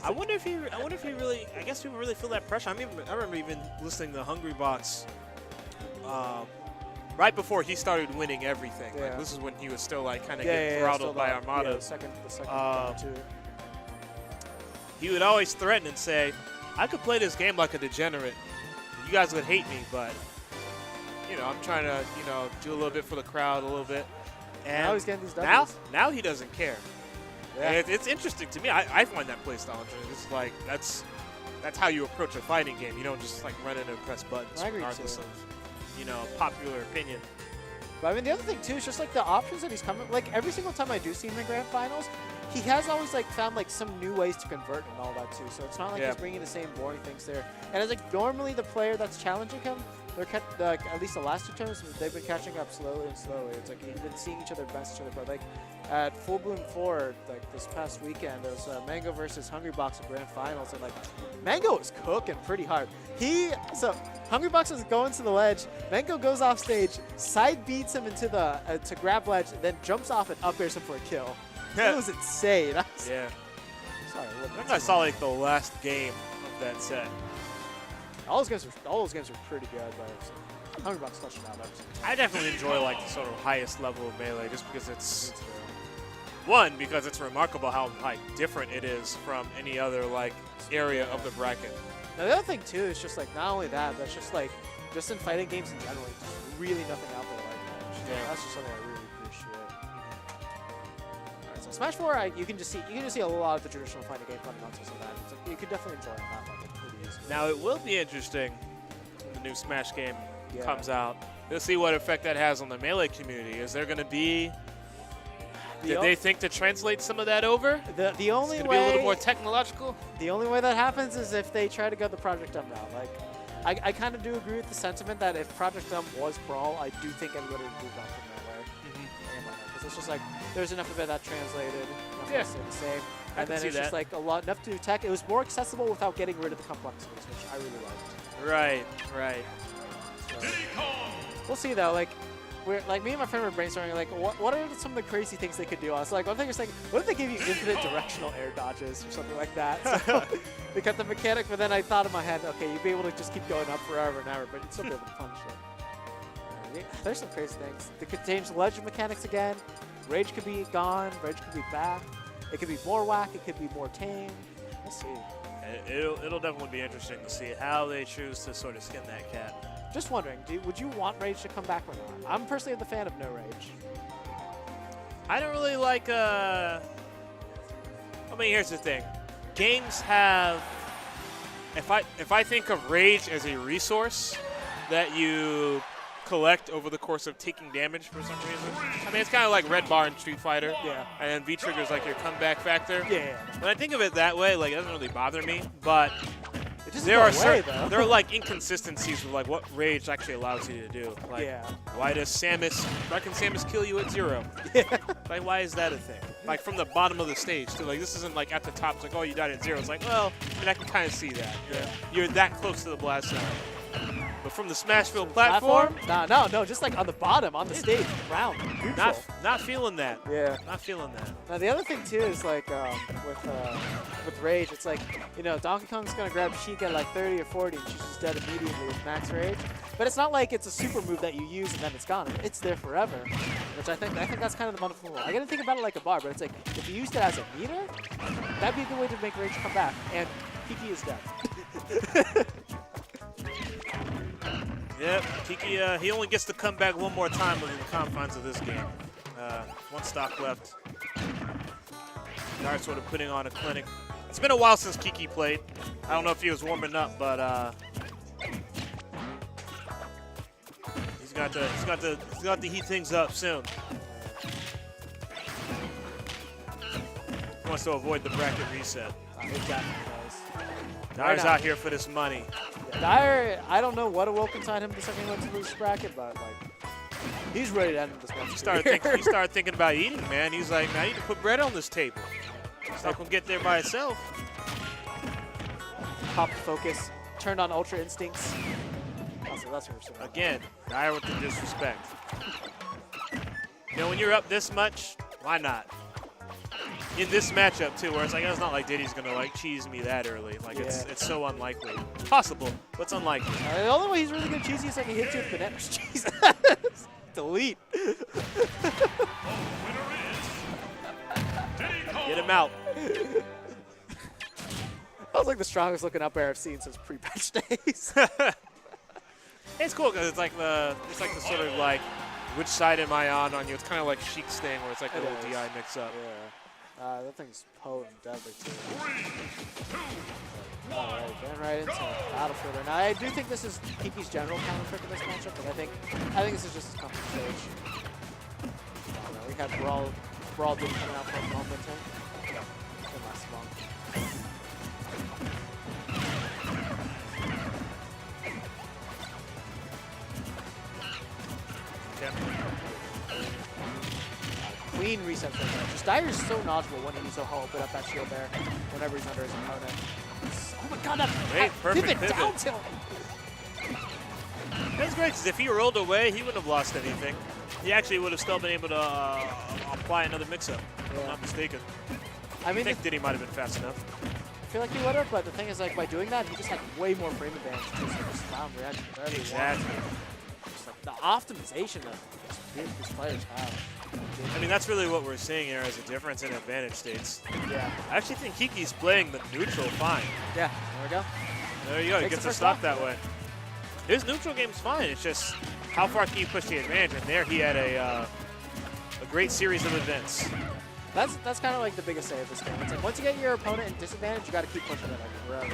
I wonder if he really. I guess people really feel that pressure. I remember even listening to Hungry Box. Right before he started winning everything. Yeah. Like, this is when he was still like kind of getting throttled by Armada. Yeah, the second too. He would always threaten and say, I could play this game like a degenerate. You guys would hate me, but, you know, I'm trying to, you know, do a little bit for the crowd, a little bit. And now he's getting these W's. Now he doesn't care. Yeah. And it's interesting to me. I find that play style interesting. It's like, that's how you approach a fighting game. You don't just, like, run in and press buttons regardless of, you know, popular opinion. But I mean, the other thing too is just like the options that he's coming. Like every single time I do see him in grand finals, he has always like found like some new ways to convert and all that too. So it's not like he's bringing the same boring things there. And it's like normally the player that's challenging him, they're at least the last two turns, they've been catching up slowly and slowly. It's like you've been seeing each other best each other. But like at Full Bloom 4, like this past weekend, there was Mango versus Hungry Box in grand finals, and like Mango was cooking pretty hard. So Hungry Box was going to the ledge. Mango goes off stage, side beats him into the to grab ledge, then jumps off and up airs him for a kill. It was insane. Yeah. Sorry, I think I saw like the last game of that set. All those games were pretty good, but Hungry Box touched out. I definitely enjoy like the sort of highest level of Melee just because it's because it's remarkable how like different it is from any other like area of the bracket. Now the other thing too is just like not only that, but just like in fighting games in general, just really nothing out there like that. Yeah. That's just something I really appreciate. Alright, so Smash 4, you can just see a lot of the traditional fighting game fundamentals of that. It's like, you could definitely enjoy it on that level pretty easily. Now it will be interesting when the new Smash game comes out. We'll see what effect that has on the Melee community. Is there going to be? Did they think to translate some of that over? The only way be a little more technological. The only way that happens is if they try to go the Project M route. Like, I kind of do agree with the sentiment that if Project M was Brawl, I do think everybody would move on from Melee. Because it's just like there's enough of it that translated, enough of it stayed the same, and then it's just like enough to do tech. It was more accessible without getting rid of the complexities, which I really liked. Right. So, we'll see though. Like. Me and my friend were brainstorming, like, what are some of the crazy things they could do? I was like, one thing was like, what if they gave you infinite directional air dodges or something like that? So they cut the mechanic, but then I thought in my head, okay, you'd be able to just keep going up forever and ever, but you'd still be able to punish it. There's some crazy things. They could change the legend mechanics again. Rage could be gone. Rage could be back. It could be more whack. It could be more tame. We'll see. It'll definitely be interesting to see how they choose to sort of skin that cat. Just wondering, would you want Rage to come back or not? I'm personally the fan of no Rage. I don't really like. I mean, here's the thing: games have. If I think of Rage as a resource that you collect over the course of taking damage for some reason, I mean, it's kind of like Red Bar in Street Fighter. Yeah. And then V Trigger is like your comeback factor. Yeah. When I think of it that way, like it doesn't really bother me, but. There are there are like inconsistencies with like what Rage actually allows you to do. Like, why can Samus kill you at 0? Like, why is that a thing? Like from the bottom of the stage too. Like this isn't like at the top. It's like, oh, you died at 0. It's like, well, I mean, I can kind of see that. You're that close to the blast zone. But from the Smashville platform? No, just like on the bottom, on the stage, round, neutral. Not feeling that. Yeah. Not feeling that. Now the other thing too is like with Rage, it's like, you know, Donkey Kong's gonna grab Sheik at like 30 or 40 and she's just dead immediately with max Rage. But it's not like it's a super move that you use and then it's gone. It's there forever. Which I think that's kind of the wonderful rule. I gotta think about it like a bar, but it's like if you used it as a meter, that'd be a good way to make Rage come back. And Kiki is dead. Yep, Kiki, he only gets to come back one more time within the confines of this game. One stock left. Dart sort of putting on a clinic. It's been a while since Kiki played. I don't know if he was warming up, but he's got to heat things up soon. He wants to avoid the bracket reset. Dyer's out here for this money. Dyer, I don't know what awoke inside him the second he went to this bracket, but like he's ready to end this match. He started thinking about eating, man. He's like, man, I need to put bread on this table. He's not gonna get there by itself. Popped focus, turned on Ultra Instincts. That's again, Dyer with the disrespect. You know, when you're up this much, why not? in this matchup too, where it's like it's not like Diddy's gonna like cheese me that early. Like it's so unlikely. Possible, but it's unlikely. The only way he's really gonna cheese you is like he hits you with banana cheese. Delete. Get him out. That was like the strongest looking up air I've seen since pre-patch days. It's cool because it's like the sort of like which side am I on you. It's kind of like Sheik's thing where it's like a little DI mix up. Yeah. That thing's potent, deadly too. Alright, getting right into Battlefield. Now I do think this is Kiki's general counter trick in this matchup, but I think this is just his comfort stage. We had Brawl Diddy coming out for a moment. Didn't last long. Clean reset for him. Just Dyer's so knowledgeable when he's so open up that shield there whenever he's under his opponent. Oh my god, that perfect pivot down tilt! That's great, because if he rolled away, he wouldn't have lost anything. He actually would have still been able to apply another mix-up, if I'm not mistaken. I think Diddy might have been fast enough. I feel like he would have, but the thing is, like, by doing that, he just had way more frame advantage. Just round reaction wherever he wanted. Just like the optimization that these players have. I mean, that's really what we're seeing here as a difference in advantage states. Yeah. I actually think Kiki's playing the neutral fine. Yeah, there we go. There you go, he gets a stop that way. His neutral game's fine, it's just how far can you push the advantage, and there he had a great series of events. That's kind of like the biggest say of this game. It's like once you get your opponent in disadvantage, you got to keep pushing it like forever.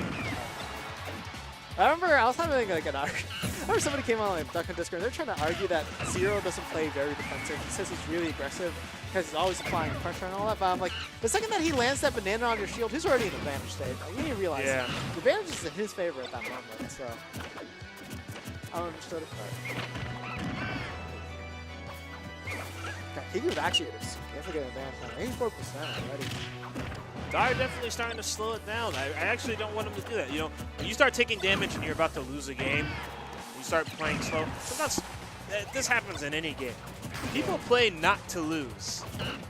I remember I was having like an argument. I remember somebody came on like Duck on Discord. They're trying to argue that Zero doesn't play very defensive. He says he's really aggressive because he's always applying pressure and all that. But I'm like, the second that he lands that banana on your shield, he's already in advantage state. Like, you need to realize the advantage is in his favor at that moment. So I don't understand it. Kiki would actually get a significant advantage. He's broke this down already. Dyer definitely starting to slow it down. I actually don't want him to do that. You know, when you start taking damage and you're about to lose a game, you start playing slow. Sometimes this happens in any game. People play not to lose.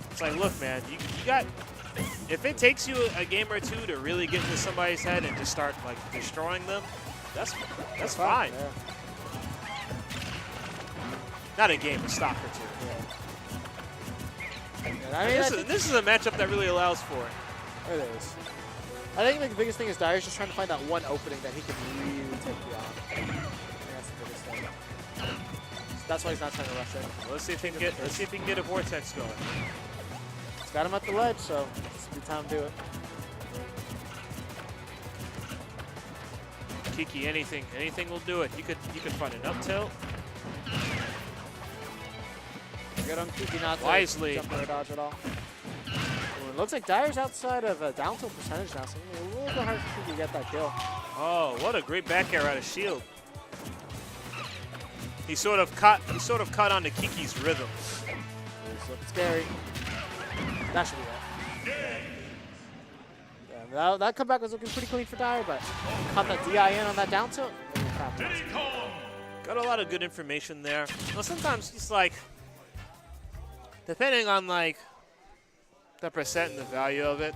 It's like, look, man, you got. If it takes you a game or two to really get into somebody's head and just start like destroying them, that's fine. Yeah. Not a game, a stock or two. Yeah. I mean, this is a matchup that really allows for it. It is. I think like, the biggest thing is Dyer's just trying to find that one opening that he can really take you on. I think that's the biggest thing. So that's why he's not trying to rush it. Let's see if he can get a vortex going. He's got him at the ledge, so it's a good time to do it. Kiki, anything will do it. You could find an up tilt. Good on Kiki not to jump or dodge at all. Ooh, it looks like Dyer's outside of down tilt percentage now, so it's a little bit hard for Kiki to get that kill. Oh, what a great back air out of shield. He sort of caught onto Kiki's rhythm. It's looking scary. That should be that. Yeah, that comeback was looking pretty clean for Dyer, but caught that DI in on that down tilt. Got a lot of good information there. Well, sometimes it's like, depending on like the percent and the value of it,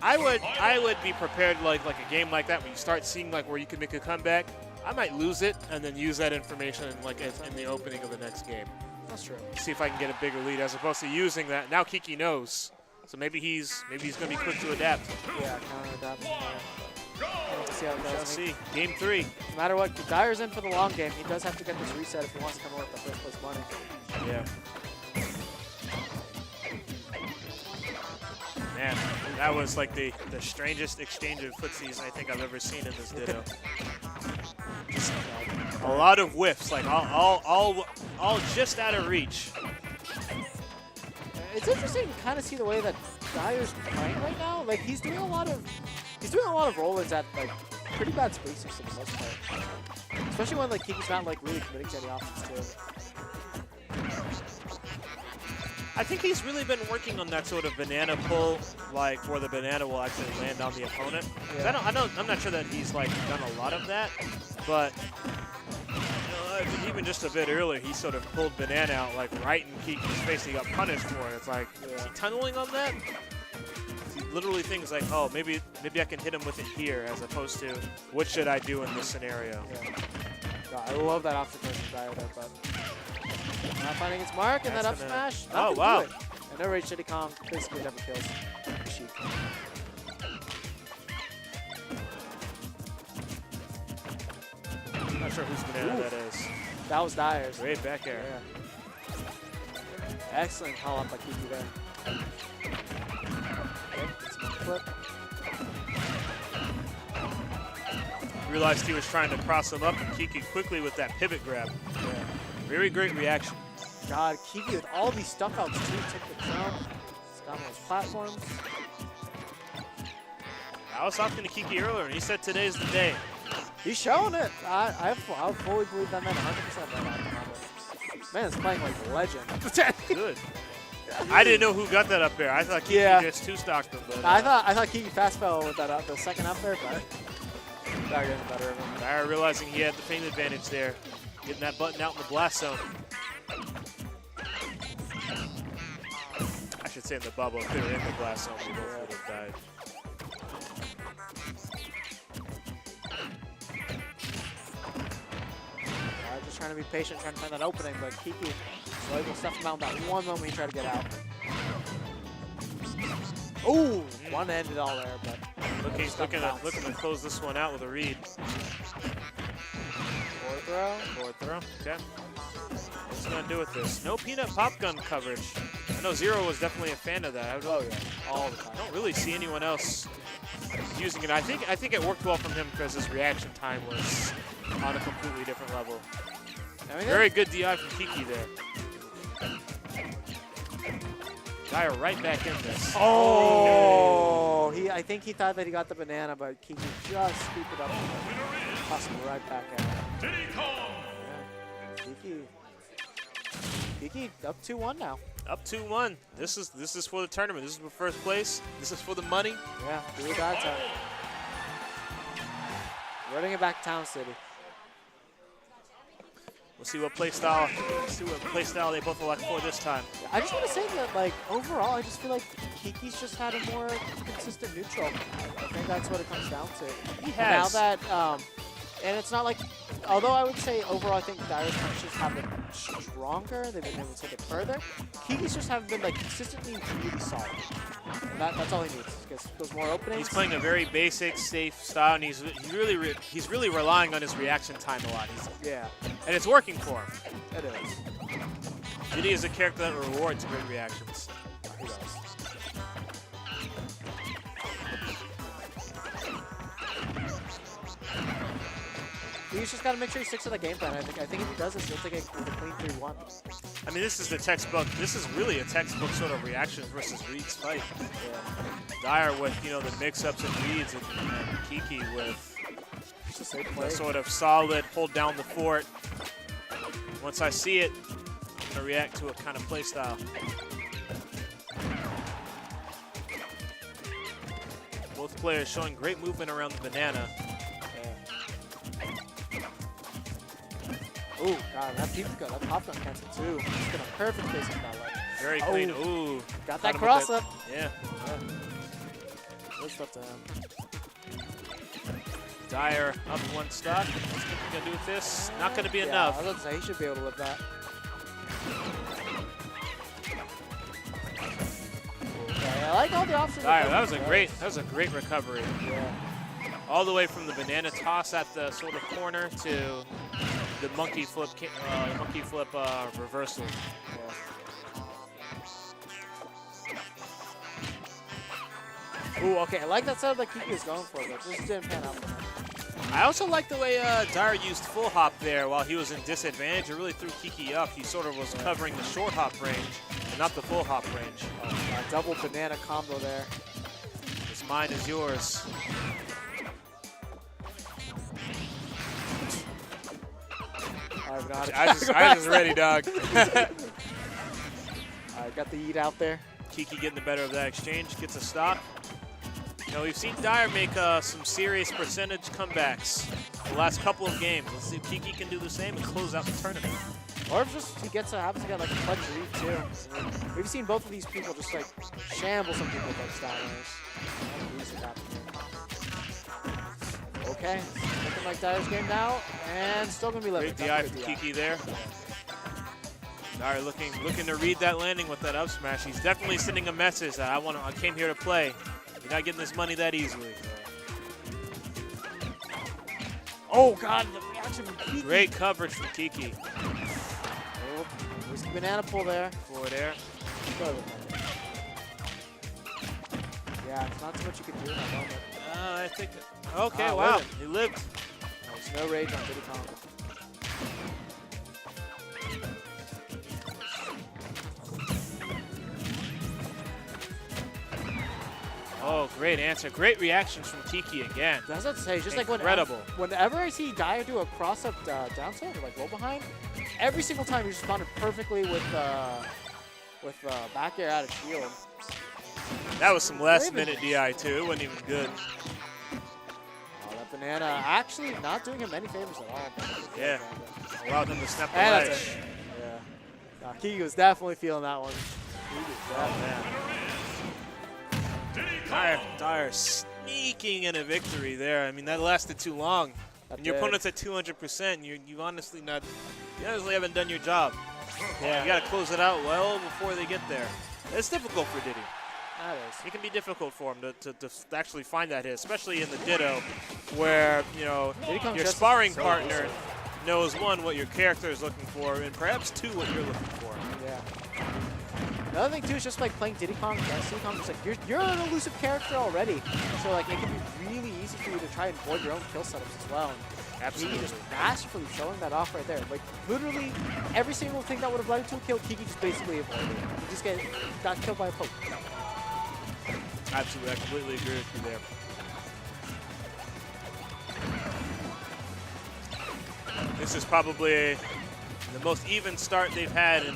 I would be prepared like a game like that when you start seeing like where you can make a comeback. I might lose it and then use that information like in the opening of the next game. That's true. See if I can get a bigger lead as opposed to using that. Now Kiki knows, so maybe he's gonna be quick to adapt. Yeah, counter adapt. We'll see how it goes. Shall see. Game 3. No matter what, Dyer's in for the long game. He does have to get this reset if he wants to come away with the first place money. Yeah. Man, that was like the strangest exchange of footsies I think I've ever seen in this Ditto. Just a lot of whiffs, like all just out of reach. It's interesting to kind of see the way that Dyer's playing right now. Like he's doing a lot of roll-ins at like pretty bad spacers for the most part. Especially when like Kiki's not like really committing to any offense too. I think he's really been working on that sort of banana pull, like where the banana will actually land on the opponent. Yeah. I'm not sure that he's like done a lot of that, but even just a bit earlier, he sort of pulled banana out like right in Kiki's face. He got punished for it. It's like, is he tunneling on that? literally things like, oh, maybe I can hit him with it here, as opposed to what should I do in this scenario. Yeah. God, I love that off the person Dyer there, but not finding its mark, and that up smash. Oh, wow. And no rage Diddy Kong basically never kills Sheik. I'm not sure whose banana that is. That was Dyer's. Great back air. Yeah. Excellent call up by Kiki there. Okay, flip. Realized he was trying to cross him up, and Kiki quickly with that pivot grab. Yeah. Very great reaction. God, Kiki with all these stuff outs too. Took the jump. He's on those platforms. I was talking to Kiki earlier, and he said today's the day. He's showing it. I fully believe that man 100% right now. Man is playing like a legend. Good. I didn't know who got that up there. I thought Kiki just two-stocked him. But, I thought Kiki fast fell with that the second up there, but Dyer getting the better of him. Dyer realizing he had the paint advantage there, getting that button out in the blast zone. I should say in the bubble. If they were in the blast zone, we both would have died. Just trying to be patient, trying to find that opening, but Kiki slowly will stuff him out that one moment he tried to get out. Ooh, one ended all there, but looking to close this one out with a read. Forward throw. Okay. What's he gonna do with this? No peanut pop gun coverage. I know Zero was definitely a fan of that. Oh yeah, all the time. I don't really see anyone else using it. I think it worked well from him because his reaction time was on a completely different level. I mean, very good DI from Kiki there. Dyer right back in this. Oh! I think he thought that he got the banana, but Kiki just scooped it up. Possible right back at him. Yeah. Kiki up 2-1 now. Up 2-1. This is for the tournament. This is for first place. This is for the money. Yeah, do or die time. Running it back to Town City. We'll see what play style they both elect for this time. I just want to say that, like, overall, I just feel like Kiki's just had a more consistent neutral. I think that's what it comes down to. He has. Now that, and it's not like, although I would say overall, I think Dyer's punches have been stronger. They've been able to take it further. Kiki's just haven't been, like, consistently really solid. And that's all he needs. Gets those more openings. He's playing a very basic, safe style, and he's really relying on his reaction time a lot. And it's working for him. It is. Diddy is a character that rewards great reactions. He does. He's just got to make sure he sticks to the game plan. I think if he does this, he'll take a clean 3-1. I mean, this is the textbook. This is really a textbook sort of reactions versus reads fight. Yeah. Dyer with the mix-ups and reads, and Kiki with a sort of solid hold down the fort. Once I see it, I'm gonna react to a kind of play style. Both players showing great movement around the banana. Ooh, God, that pop gun cancel too. It's been a perfect place in that leg. Very clean. Ooh. Got that cross up. Yeah. Good stuff to him. Dyer up one stock. What's he gonna do with this? Not gonna be enough. I was gonna say he should be able to live that. Okay, I like all the options. Dyer, that was a great recovery. Yeah. All the way from the banana toss at the sort of corner to the monkey flip reversal. Yeah. Ooh, okay, I like that setup that Kiki was going for, but this didn't pan out for him. I also like the way Dyer used full hop there while he was in disadvantage. It really threw Kiki up. He sort of was covering the short hop range and not the full hop range. Double banana combo there. It's mine is yours. I just ready, dog. I got the eat out there. Kiki getting the better of that exchange, gets a stop. We've seen Dyer make some serious percentage comebacks the last couple of games. Let's see if Kiki can do the same and close out the tournament. Or if just he happens to get like a clutch read too. I mean, we've seen both of these people just like shamble some people with like Stylers. Okay, looking like Dyer's game now, and still gonna be living. Great DI from Kiki there. Dyer looking to read that landing with that up smash. He's definitely sending a message that I came here to play. You're not getting this money that easily. Oh God, the reaction from Kiki. Great coverage from Kiki. Oh, risky banana pull there. Forward air. Yeah, it's not too much you can do in that moment. I think. Okay, wow, he lived. There's no rage on Diddy Kong. Oh, great answer. Great reactions from Kiki again. That's what to say. Just incredible. Like whenever I see Dyer do a cross-up down tilt or like roll behind, every single time he responded perfectly with back air out of shield. That was some last-minute DI too. It wasn't even good. Oh, that banana actually not doing him any favors at all. Yeah. Allowed him to snap the ledge. Yeah. Kiki was definitely feeling that one. Dyer sneaking in a victory there. I mean, that lasted too long. And your opponent's at 200%. You honestly haven't done your job. Yeah. You got to close it out well before they get there. It's difficult for Diddy. That is. It can be difficult for him to actually find that hit, especially in the Ditto, where your sparring partner knows, one, what your character is looking for, and perhaps two, what you're looking for. Yeah. Another thing too is just like playing Diddy Kong, Diddy Kong, just like you're an elusive character already, so like it can be really easy for you to try and avoid your own kill setups as well. And Absolutely. Kiki just masterfully showing that off right there. Like literally every single thing that would have led to a kill, Kiki just basically avoided it. He just got killed by a poke. Absolutely, I completely agree with you there. This is probably the most even start they've had in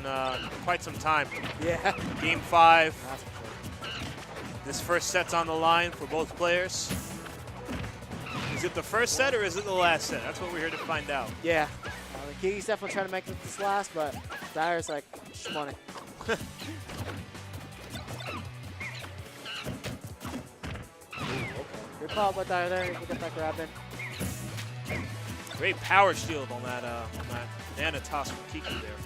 quite some time. Yeah. Game 5. That's for sure. This first set's on the line for both players. Is it the first set or is it the last set? That's what we're here to find out. Yeah. Kiki's definitely trying to make this last, but Dyer's like, money. Good call by Dyer there. We'll get that grab in. Great power shield on that banana toss from Kiki there.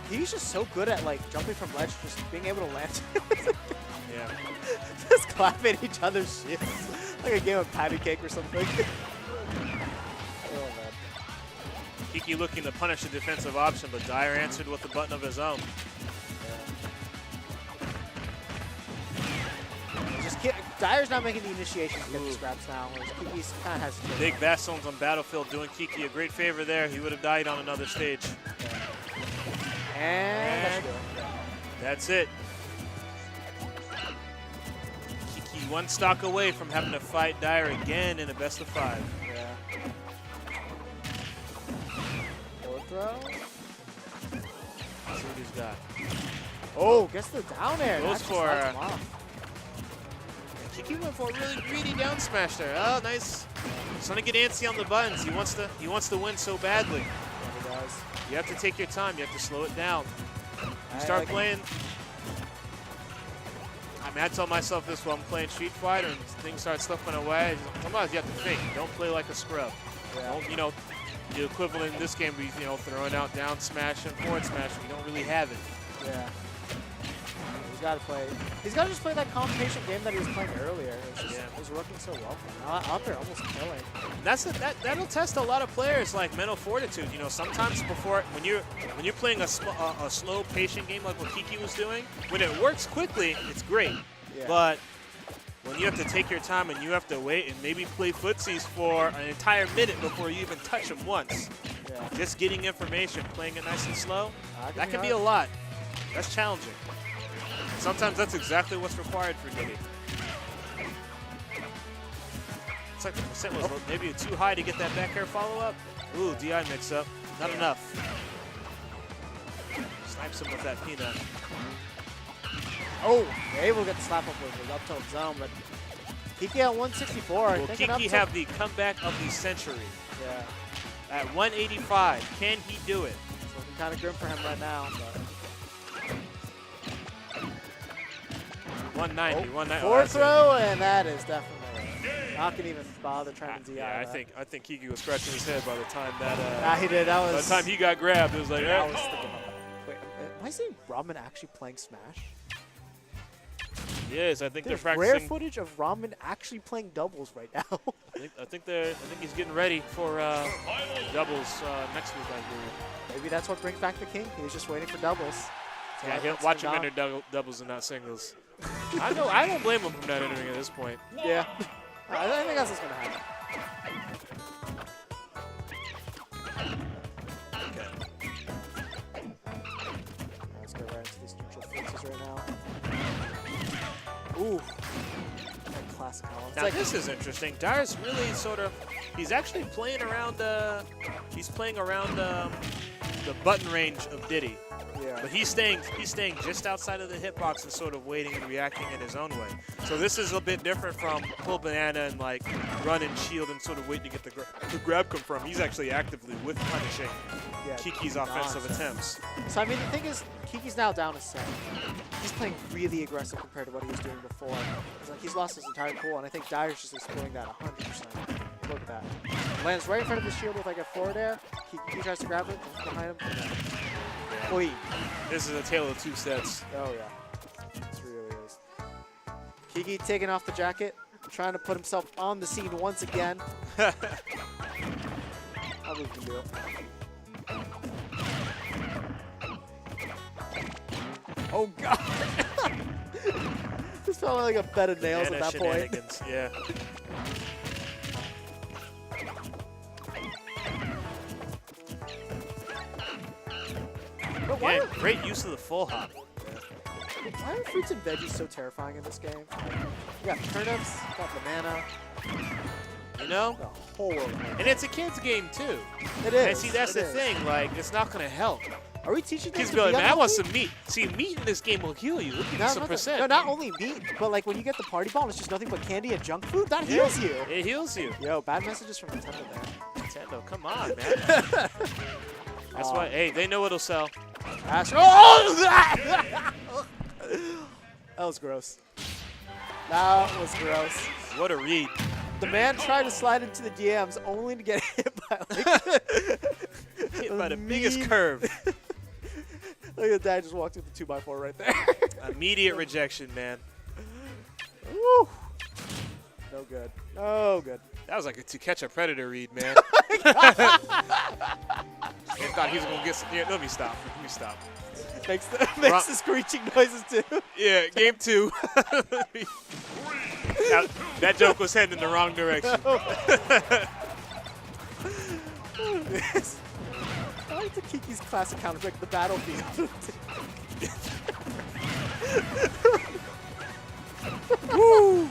He's just so good at like jumping from ledge, just being able to land. Yeah. Just clapping each other's shields. Like a game of patty cake or something. Oh, man. Kiki looking to punish the defensive option, but Dyer answered with a button of his own. Dyer's not making the initiation to get the scraps now. Kiki's kind of has to. Big Bastions on Battlefield doing Kiki a great favor there. He would have died on another stage. Yeah. And that's it. Kiki one stock away from having to fight Dyer again in a best of 5. Yeah. Forward throw. Let's see what he's got. Oh, gets the down air. Goes for. Kiki went for a really greedy down smash there. Oh, nice. He's trying to get antsy on the buttons. He wants to win so badly. Yeah, he does. You have to take your time. You have to slow it down. You start playing. I mean, I tell myself this while I'm playing Street Fighter and things start slipping away. Sometimes you have to think. Don't play like a scrub. Yeah. Don't, the equivalent in this game would be, throwing out down smash and forward smash when you don't really have it. Yeah. He's got to play. He's got to just play that competition game that he was playing earlier. It's just, it was working so well for him. Out there, almost killing. That'll test a lot of players like mental fortitude. Sometimes when you're playing a slow, patient game like what Kiki was doing, when it works quickly, it's great. Yeah. But when you have to take your time and you have to wait and maybe play footsies for an entire minute before you even touch them once, just getting information, playing it nice and slow, that can be a lot. That's challenging. Sometimes that's exactly what's required for Diddy. It's like the percent was maybe too high to get that back air follow-up. Ooh, DI mix-up. Not enough. Snipes him with that peanut. Oh, able to get the slap up with the up tilt zone, but Kiki at 164. Will Kiki have the comeback of the century? Yeah. At 185, can he do it? So kind of grim for him right now. But. 190, 190. Forward throw, and that is definitely not gonna even bother trying to DI. Yeah, I think Kiki was scratching his head by the time that. He did. That was. By the time he got grabbed, it was like. I was thinking about that. Wait, am I seeing Ramen actually playing Smash? Yes, I think There's they're practicing. rare footage of Ramen actually playing doubles right now. I think he's getting ready for doubles next week, I believe. Maybe that's what brings back the king. He was just waiting for doubles. So Yeah, watch him enter doubles and not singles. I don't blame him for not entering at this point. Yeah. I think that's what's going to happen. Okay. Let's go right into these neutral fixes right now. Ooh. That classic Holland. Now this is interesting. Dyer's really sort of, he's actually playing around, the button range of Diddy. Yeah. But he's staying just outside of the hitbox and sort of waiting and reacting in his own way. So this is a bit different from pull banana and like run and shield and sort of waiting to get the grab come from. He's actually actively with punishing Kiki's offensive attempts. So I mean the thing is, Kiki's now down a set. He's playing really aggressive compared to what he was doing before. It's like he's lost his entire pool, and I think Dyer's just exploiting that 100%. Look at that. Lands right in front of his shield with like a forward air. Kiki tries to grab it behind him. Oi. This is a tale of two sets. Oh, yeah. This really is. Kiki taking off the jacket, trying to put himself on the scene once again. I believe he can do it. Oh, God. This felt like a bed of nails at that point. Yeah. Yeah, great use of the full hop. Why are fruits and veggies so terrifying in this game? You got turnips, you got banana. You know? The whole world. And it's a kid's game, too. It is. And see, that's the thing. Like, it's not going to help. Are we teaching kids them be to like, be man, I want unhealthy? some meat. See, meat in this game will heal you. It'll give you some percent. No, not only meat, but like when you get the party ball and it's just nothing but candy and junk food, that heals you. It heals you. Yo, bad messages from Nintendo there. Nintendo, come on, man. That's why, hey, they know it'll sell. Oh! That was gross. That was gross. What a read. The man tried to slide into the DMs only to get hit by like hit by the biggest curve. Look at that, just walked through the 2x4 right there. Immediate rejection, man. Woo. No good. No good. That was like a to catch a predator read, man. I thought he was gonna get some. Yeah, let me stop. Let me stop. Makes the screeching noises too. Yeah, game 2. That joke was heading in the wrong direction. I like the Kiki's classic counter pick, the battlefield. Woo!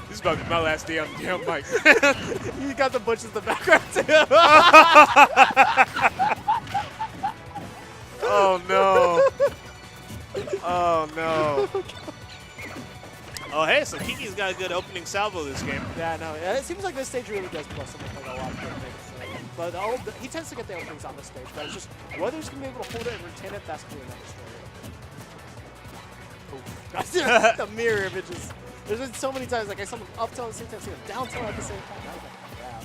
This is about to be my last day on the damn mic. You got the bushes in the background too. Oh no! Oh no! Oh hey, so Kiki's got a good opening salvo this game. Yeah, no, it seems like this stage really does plus him with like a lot of good things. But he tends to get the openings on this stage, but it's just whether he's gonna be able to hold it and retain it, that's gonna be another story. The mirror images. There's been so many times like I saw him up tilt at the same time, see him down tilt at the same time.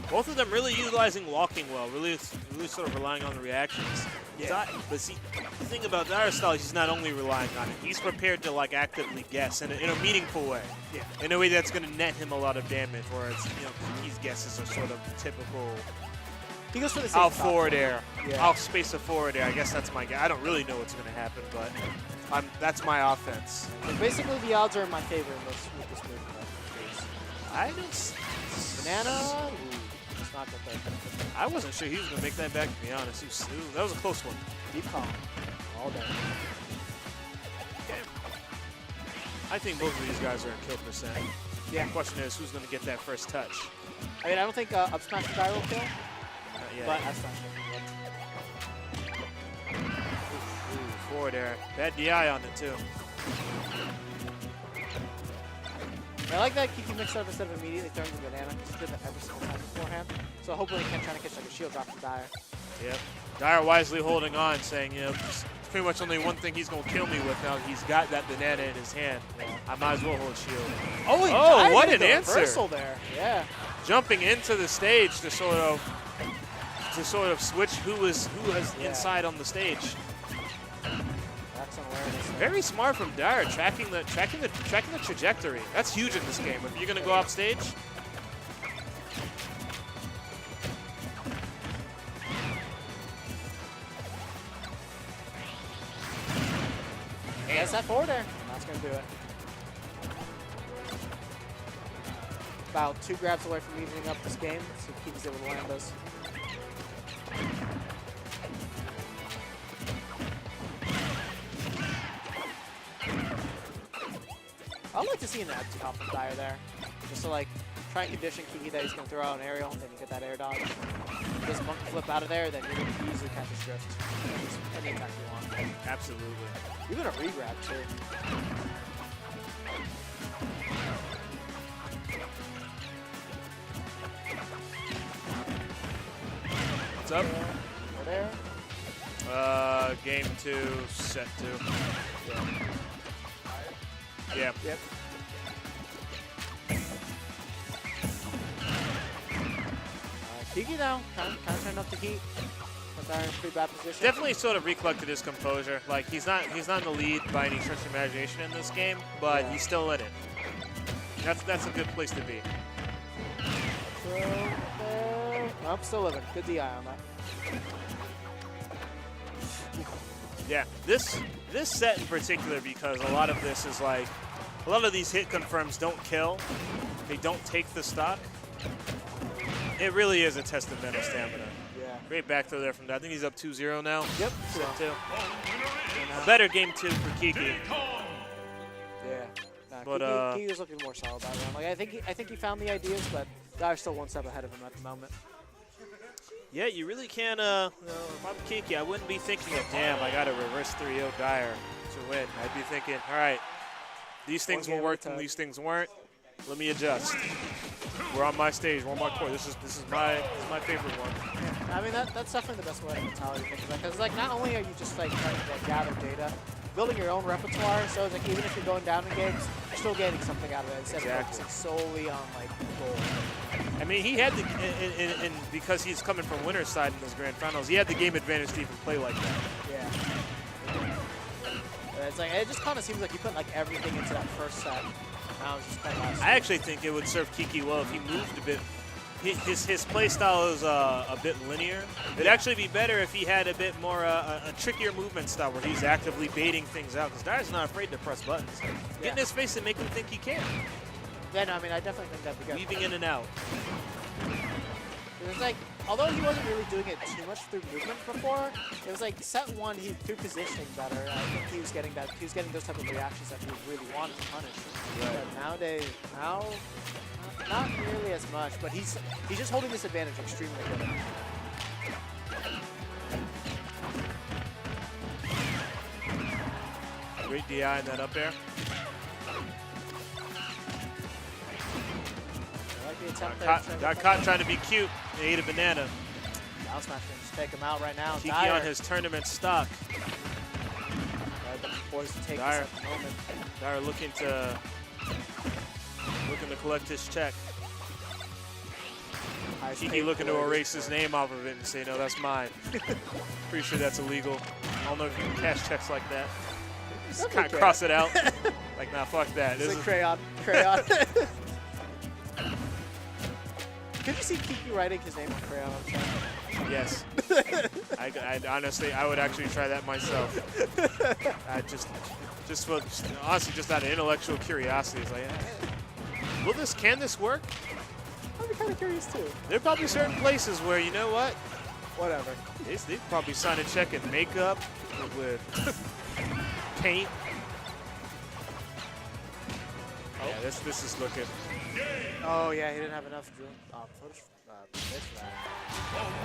Both of them really utilizing walking well, really sort of relying on the reactions. Yeah. But see, the thing about Dyer's style is he's not only relying on it, he's prepared to like actively guess in a meaningful way. Yeah. In a way that's going to net him a lot of damage, whereas, you know, Kiki's guesses are sort of typical. He goes for the same I'll forward air. Yeah. I'll space a forward air. I guess that's my guess. I don't really know what's going to happen, but that's my offense. And basically, the odds are in my favor in this move. I don't. Banana. Ooh, let's not get there. I wasn't sure he was going to make that back, to be honest. That was a close one. Deep calm. All day. Okay. I think both of these guys are in kill percent. Yeah. The question is, who's going to get that first touch? I mean, I don't think up smash the guy will kill. Yeah. But I smash him. Ooh, forward air. Bad DI on it, too. I like that Kiki mixed up instead of immediately throwing the banana, because he did that every single time beforehand. So hopefully he can try to catch like a shield drop from Dyer. Yep. Dyer wisely holding on, saying, you know, there's pretty much only one thing he's going to kill me with now. He's got that banana in his hand. Yeah. I might as well hold shield. Oh, what an answer. There. Yeah. Jumping into the stage to sort of switch who was inside on the stage. That's an awareness. Very smart from Dyer, tracking the trajectory. That's huge in this game. If you're gonna go off stage. Yes, that forward there. That's gonna do it. About 2 grabs away from evening up this game. So Kiki's able to land those. I'd like to see an empty hop from Dyer there. Just to like try and condition Kiki that he's going to throw out an aerial, then you get that air dodge. This monkey flip out of there, then you're going to easily catch his drift. Any attack you want. Absolutely. Even a re-grab too. What's up? There. Game 2, set 2. Yeah. Yep. Kiki now, kind of turned up the heat. But they're in a pretty bad position. Definitely sort of recollected his composure. Like he's not in the lead by any stretch of imagination in this game, but he's still in it. That's a good place to be. Nope, still living. Good DI on that. Yeah, this set in particular, because a lot of this is like, a lot of these hit confirms don't kill. They don't take the stock. It really is a test of mental stamina. Yeah. Great back throw there from that. I think he's up 2-0 now. Yep. Set 2. A better game 2 for Kiki. Yeah. Nah, But Kiki was looking more solid that round. Like I think he found the ideas, but Dyer's still one step ahead of him at the moment. Yeah, you really can't, if I'm Kiki, I wouldn't be thinking of, damn, I got to reverse 3-0 Dyer to win. I'd be thinking, all right, these things will work and these things weren't. Let me adjust. We're on my stage, we're on my court. This is my favorite one. Yeah, I mean, that's definitely the best way to mentality think about it. Because, like, not only are you just, like, trying to like, gather data, building your own repertoire, so it's like even if you're going down in games, you're still getting something out of it instead of focusing solely on, like, goal. I mean, he had the, and because he's coming from winner's side in this grand finals, he had the game advantage to even play like that. Yeah. It's like, it just kind of seems like he put, like, everything into that first set. Now it's just kind of I actually think it would serve Kiki well if he moved a bit. His play style is a bit linear. It'd actually be better if he had a bit more a trickier movement style where he's actively baiting things out. Because Dyer's not afraid to press buttons. Get in his face and make him think he can. Yeah, no, I mean, I definitely think that'd be good. Weaving in and out. It was like, although he wasn't really doing it too much through movement before, it was like set 1, he through positioning better. I think he was getting those type of reactions that he really wanted to punish. Right. But nowadays, not nearly as much. But he's just holding this advantage extremely good. Great DI in that up air. Got caught trying to be cute. He ate a banana. Down smash can just take him out right now. Kiki Dyer on his tournament stock. Poised to take Dyer, this at the moment. Dyer looking to collect his check. Kiki looking to erase his name off of it and say, no, that's mine. Pretty sure that's illegal. I don't know if you can cash checks like that. Just kind of cross it out. Like, nah, fuck that. It's this like is crayon. Could you see Kiki writing his name on crayon on the track? Yes. I honestly, I would actually try that myself. I just honestly, just out of intellectual curiosity, it's like, can this work? I'd be kind of curious too. There are probably certain places where, you know what? Whatever. They probably sign a check in makeup with paint. Oh. Yeah, this is looking. Oh yeah, he didn't have enough footage for that.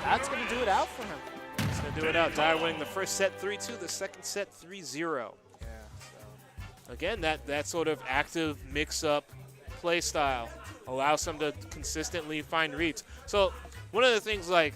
That's gonna do it out for him. It's gonna do it out. Dyer winning the first set 3-2, the second set 3-0. Yeah. So. Again, that sort of active mix-up play style allows him to consistently find reads. So one of the things like